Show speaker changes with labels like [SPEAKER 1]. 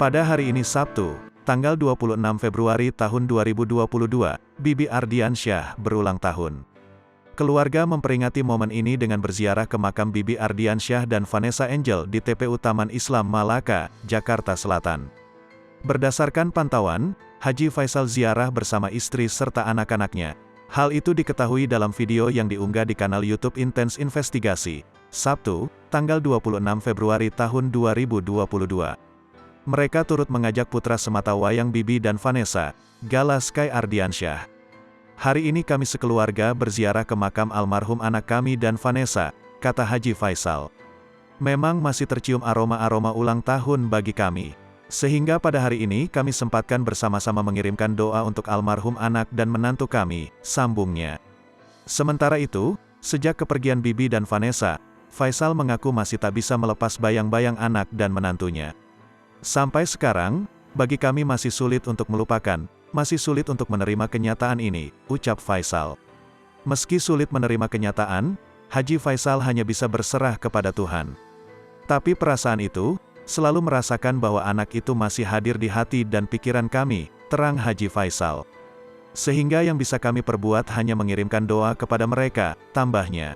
[SPEAKER 1] Pada hari ini Sabtu, tanggal 26 Februari tahun 2022, Bibi Ardiansyah berulang tahun. Keluarga memperingati momen ini dengan berziarah ke makam Bibi Ardiansyah dan Vanessa Angel di TPU Taman Islam Malaka, Jakarta Selatan. Berdasarkan pantauan, Haji Faisal ziarah bersama istri serta anak-anaknya. Hal itu diketahui dalam video yang diunggah di kanal YouTube Intens Investigasi, Sabtu, tanggal 26 Februari tahun 2022. Mereka turut mengajak putra sematawayang Bibi dan Vanessa, Gala Sky Ardiansyah. Hari ini kami sekeluarga berziarah ke makam almarhum anak kami dan Vanessa, kata Haji Faisal. Memang masih tercium aroma-aroma ulang tahun bagi kami. Sehingga pada hari ini kami sempatkan bersama-sama mengirimkan doa untuk almarhum anak dan menantu kami, sambungnya. Sementara itu, sejak kepergian Bibi dan Vanessa, Faisal mengaku masih tak bisa melepas bayang-bayang anak dan menantunya. Sampai sekarang, bagi kami masih sulit untuk melupakan, masih sulit untuk menerima kenyataan ini, ucap Faisal. Meski sulit menerima kenyataan, Haji Faisal hanya bisa berserah kepada Tuhan. Tapi perasaan itu, selalu merasakan bahwa anak itu masih hadir di hati dan pikiran kami, terang Haji Faisal. Sehingga yang bisa kami perbuat hanya mengirimkan doa kepada mereka, tambahnya.